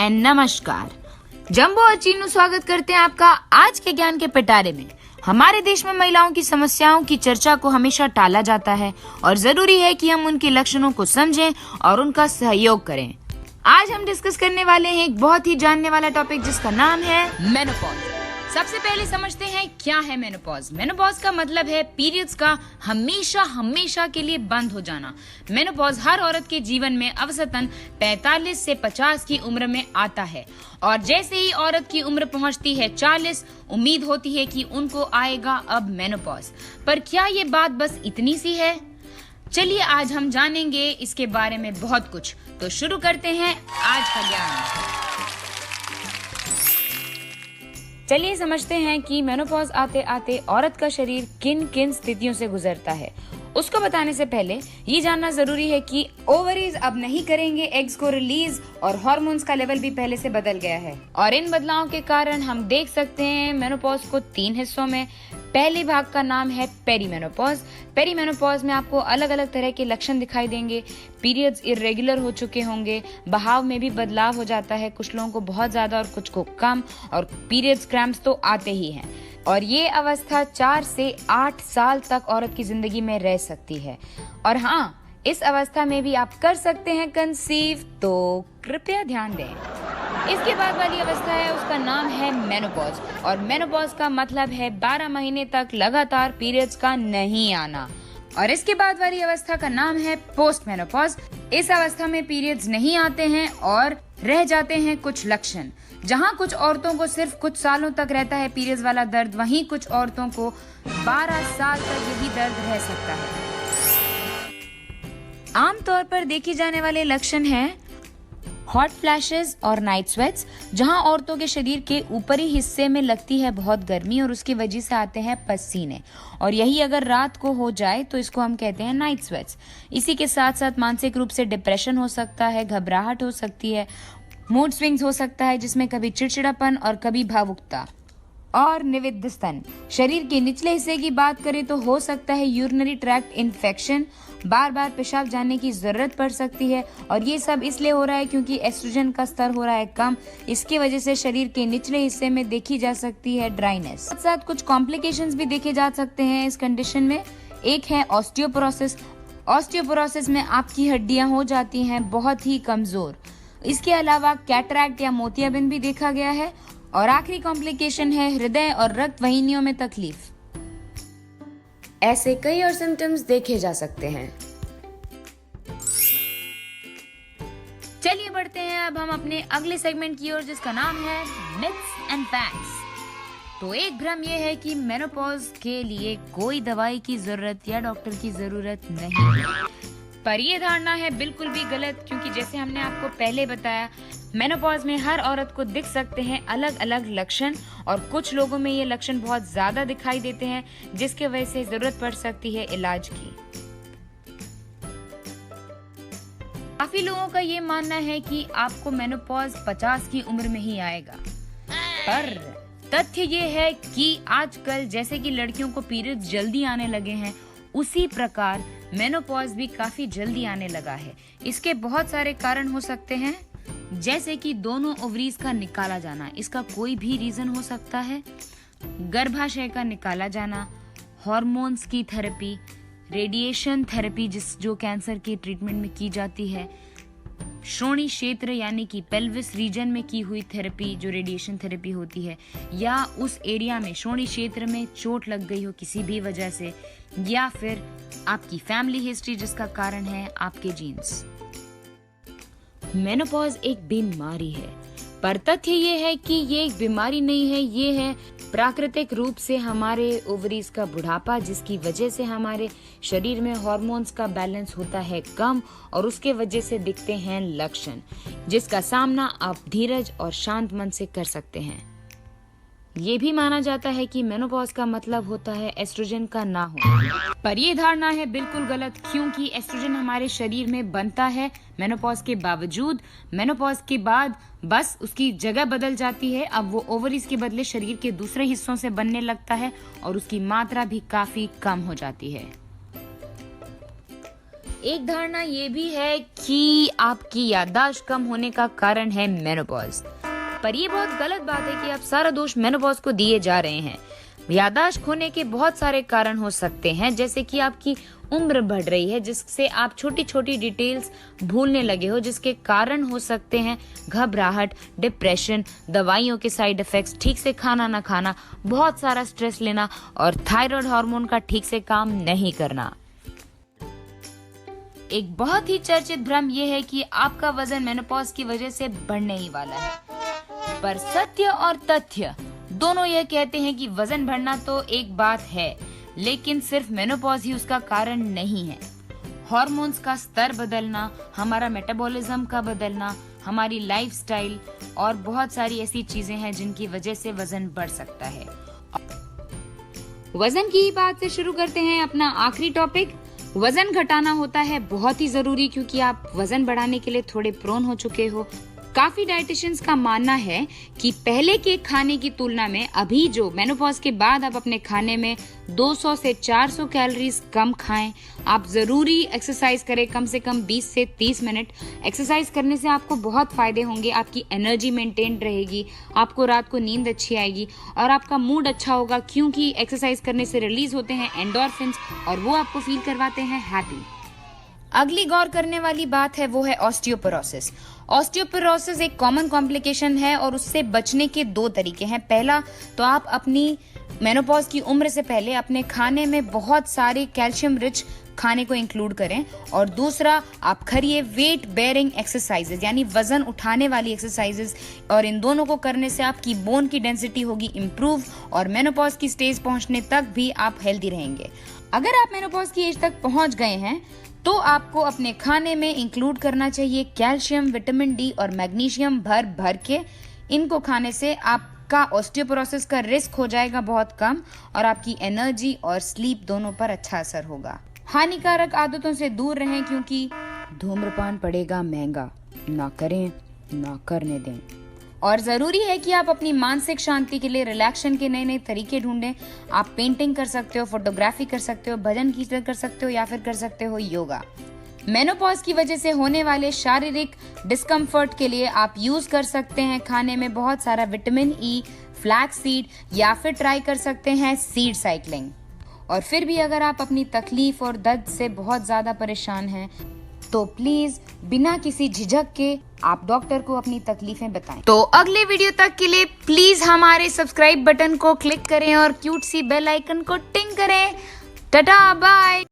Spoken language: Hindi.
एंड नमस्कार। जंबो और चीनू स्वागत करते हैं आपका आज के ज्ञान के पिटारे में। हमारे देश में महिलाओं की समस्याओं की चर्चा को हमेशा टाला जाता है और जरूरी है कि हम उनके लक्षणों को समझें और उनका सहयोग करें। आज हम डिस्कस करने वाले हैं एक बहुत ही जानने वाला टॉपिक जिसका नाम है मेनोपॉज। सबसे पहले समझते हैं क्या है मेनोपॉज। मेनोपॉज का मतलब है पीरियड्स का हमेशा के लिए बंद हो जाना। मेनोपॉज हर औरत के जीवन में औसतन 45 से 50 की उम्र में आता है और जैसे ही औरत की उम्र पहुंचती है 40, उम्मीद होती है कि उनको आएगा अब मेनोपॉज। पर क्या ये बात बस इतनी सी है? चलिए आज हम जानेंगे इसके बारे में बहुत कुछ। तो शुरू करते हैं आज का ज्ञान। चलिए समझते हैं कि मेनोपॉज आते आते औरत का शरीर किन किन स्थितियों से गुजरता है। उसको बताने से पहले ये जानना जरूरी है कि ओवरीज अब नहीं करेंगे एग्स को रिलीज और हार्मोन्स का लेवल भी पहले से बदल गया है। और इन बदलावों के कारण हम देख सकते हैं मेनोपॉज को 3 हिस्सों में। पहले भाग का नाम है पेरीमेनोपॉज। पेरीमेनोपॉज में आपको अलग अलग तरह के लक्षण दिखाई देंगे। पीरियड्स इरेगुलर हो चुके होंगे, बहाव में भी बदलाव हो जाता है, कुछ लोगों को बहुत ज्यादा और कुछ को कम, और पीरियड्स क्रैम्प्स तो आते ही हैं। और ये अवस्था 4 से 8 साल तक औरत की जिंदगी में रह सकती है। और हाँ, इस अवस्था में भी आप कर सकते हैं कंसीव, तो कृपया ध्यान दें। इसके बाद वाली अवस्था है उसका नाम है मेनोपॉज और मेनोपॉज का मतलब है 12 महीने तक लगातार पीरियड्स का नहीं आना। और इसके बाद वाली अवस्था का नाम है पोस्ट मेनोपॉज। इस अवस्था में पीरियड्स नहीं आते हैं और रह जाते हैं कुछ लक्षण। जहां कुछ औरतों को सिर्फ कुछ सालों तक रहता है पीरियड्स वाला दर्द, वहीं कुछ औरतों को 12 साल तक यही दर्द रह सकता है। आमतौर पर देखे जाने वाले लक्षण हैं हॉट फ्लैशेस और नाइट स्वेट्स, जहां औरतों के शरीर के ऊपरी हिस्से में लगती है बहुत गर्मी और उसकी वजह से आते हैं पसीने। और यही अगर रात को हो जाए तो इसको हम कहते हैं नाइट स्वेट्स। इसी के साथ साथ मानसिक रूप से डिप्रेशन हो सकता है, घबराहट हो सकती है, मूड स्विंग्स हो सकता है जिसमें कभी चिड़चिड़ापन और कभी भावुकता, और निविद्ध स्तन। शरीर के निचले हिस्से की बात करें तो हो सकता है यूरिनरी ट्रैक्ट इन्फेक्शन, बार बार पेशाब जाने की जरूरत पड़ सकती है। और ये सब इसलिए हो रहा है क्योंकि एस्ट्रोजन का स्तर हो रहा है कम। इसकी वजह से शरीर के निचले हिस्से में देखी जा सकती है ड्राइनेस। साथ साथ कुछ कॉम्प्लिकेशंस भी देखे जा सकते हैं इस कंडीशन में। एक है ऑस्टियोपोरोसिस। ऑस्टियोपोरोसिस में आपकी हड्डियां हो जाती हैं बहुत ही कमजोर। इसके अलावा कैटरैक्ट या मोतियाबिंद भी देखा गया है। और आखिरी कॉम्प्लिकेशन है हृदय और रक्त वाहिनियों में तकलीफ। ऐसे कई और सिम्टम्स देखे जा सकते हैं। चलिए बढ़ते हैं अब हम अपने अगले सेगमेंट की ओर जिसका नाम है मिथ्स एंड फैक्ट्स। तो एक भ्रम यह है कि मेनोपॉज के लिए कोई दवाई की जरूरत या डॉक्टर की जरूरत नहीं है। पर यह धारणा है बिल्कुल भी गलत, क्योंकि जैसे हमने आपको पहले बताया मेनोपॉज में हर औरत को दिख सकते हैं अलग अलग लक्षण और कुछ लोगों में ये लक्षण बहुत ज्यादा दिखाई देते हैं जिसके वजह से जरूरत पड़ सकती है इलाज की। काफी लोगों का ये मानना है कि आपको मेनोपॉज 50 की उम्र में ही आएगा, पर तथ्य ये है कि आजकल जैसे कि लड़कियों को पीरियड्स जल्दी आने लगे हैं, उसी प्रकार मेनोपॉज भी काफी जल्दी आने लगा है। इसके बहुत सारे कारण हो सकते हैं, जैसे कि दोनों ओवरीज का निकाला जाना, इसका कोई भी रीजन हो सकता है, गर्भाशय का निकाला जाना, हार्मोन्स की थेरेपी, रेडिएशन थेरेपी जो कैंसर के ट्रीटमेंट में की जाती है, श्रोणि क्षेत्र यानी कि पेल्विस रीजन में की हुई थेरेपी जो रेडिएशन थेरेपी होती है, या उस एरिया में श्रोणि क्षेत्र में चोट लग गई हो किसी भी वजह से, या फिर आपकी फैमिली हिस्ट्री जिसका कारण है आपके जीन्स। मेनोपॉज एक बीमारी है, पर तथ्य ये है कि ये एक बीमारी नहीं है, ये है प्राकृतिक रूप से हमारे ओवरीज का बुढ़ापा, जिसकी वजह से हमारे शरीर में हार्मोन्स का बैलेंस होता है कम और उसके वजह से दिखते हैं लक्षण, जिसका सामना आप धीरज और शांत मन से कर सकते हैं। ये भी माना जाता है कि मेनोपॉज का मतलब होता है एस्ट्रोजन का ना होना, पर ये धारणा है बिल्कुल गलत, क्योंकि एस्ट्रोजन हमारे शरीर में बनता है मेनोपॉज के बावजूद। मेनोपॉज के बाद बस उसकी जगह बदल जाती है, अब वो ओवरीज के बदले शरीर के दूसरे हिस्सों से बनने लगता है और उसकी मात्रा भी काफी कम हो जाती है। एक धारणा ये भी है कि आपकी याददाश्त कम होने का कारण है मेनोपॉज। पर ये बहुत गलत बात है कि आप सारा दोष मेनोपॉज को दिए जा रहे हैं। याददाश्त खोने के बहुत सारे कारण हो सकते हैं, जैसे कि आपकी उम्र बढ़ रही है जिससे आप छोटी छोटी डिटेल्स भूलने लगे हो, जिसके कारण हो सकते हैं घबराहट, डिप्रेशन, दवाइयों के साइड इफेक्ट्स, ठीक से खाना ना खाना, बहुत सारा स्ट्रेस लेना और थायराइड हार्मोन का ठीक से काम नहीं करना। एक बहुत ही चर्चित भ्रम यह है कि आपका वजन मेनोपॉज की वजह से बढ़ने ही वाला है, पर सत्य और तथ्य दोनों यह कहते हैं कि वजन बढ़ना तो एक बात है, लेकिन सिर्फ मेनोपॉज ही उसका कारण नहीं है। हार्मोन्स का स्तर बदलना, हमारा मेटाबॉलिज्म का बदलना, हमारी लाइफस्टाइल और बहुत सारी ऐसी चीजें हैं जिनकी वजह से वजन बढ़ सकता है। वजन की ही बात से शुरू करते हैं अपना आखिरी टॉपिक। वजन घटाना होता है बहुत ही जरूरी, क्योंकि आप वजन बढ़ाने के लिए थोड़े प्रोन हो चुके हो। काफी डाइटिशियंस का मानना है कि पहले के खाने की तुलना में अभी जो मेनोपॉज के बाद आप अपने खाने में 200 से 400 कैलोरीज कम खाएं। आप जरूरी एक्सरसाइज करें, कम से कम 20 से 30 मिनट। एक्सरसाइज करने से आपको बहुत फायदे होंगे, आपकी एनर्जी मेंटेन रहेगी, आपको रात को नींद अच्छी आएगी और आपका मूड अच्छा होगा, क्योंकि एक्सरसाइज करने से रिलीज होते हैं एंडोर्फिन्स और वो आपको फील करवाते हैं हैप्पी। अगली गौर करने वाली बात है वो है ऑस्टियोपोरोसिस। ऑस्टियोपोरोसिस एक कॉमन कॉम्प्लिकेशन है और उससे बचने के दो तरीके हैं। पहला तो आप अपनी मेनोपॉज की उम्र से पहले अपने खाने में बहुत सारे कैल्शियम रिच खाने को इंक्लूड करें, और दूसरा आप करिए वेट बेयरिंग एक्सरसाइजेज, यानी वजन उठाने वाली एक्सरसाइजेज, और इन दोनों को करने से आपकी बोन की डेंसिटी होगी इम्प्रूव और मेनोपॉज की स्टेज पहुंचने तक भी आप हेल्दी रहेंगे। अगर आप मेनोपॉज की एज तक पहुंच गए हैं तो आपको अपने खाने में इंक्लूड करना चाहिए कैल्शियम, विटामिन डी और मैग्नीशियम भर भर के। इनको खाने से आपका ऑस्टियोपोरोसिस का रिस्क हो जाएगा बहुत कम और आपकी एनर्जी और स्लीप दोनों पर अच्छा असर होगा। हानिकारक आदतों से दूर रहें, क्योंकि धूम्रपान पड़ेगा महंगा, ना करें ना करने दें। और जरूरी है कि आप अपनी मानसिक शांति के लिए रिलैक्सेशन के नए नए तरीके ढूंढें। आप पेंटिंग कर सकते हो, फोटोग्राफी कर सकते हो, भजन कीर्तन कर सकते हो या फिर कर सकते हो योगा। मेनोपॉज की वजह से होने वाले शारीरिक डिस्कम्फर्ट के लिए आप यूज कर सकते हैं खाने में बहुत सारा विटामिन ई, फ्लैक्स सीड, या फिर ट्राई कर सकते हैं सीड साइकिलिंग। और फिर भी अगर आप अपनी तकलीफ और दर्द से बहुत ज्यादा परेशान हैं तो प्लीज बिना किसी झिझक के आप डॉक्टर को अपनी तकलीफें बताएं। तो अगले वीडियो तक के लिए प्लीज हमारे सब्सक्राइब बटन को क्लिक करें और क्यूट सी बेल आइकन को टिंग करें। Tata bye.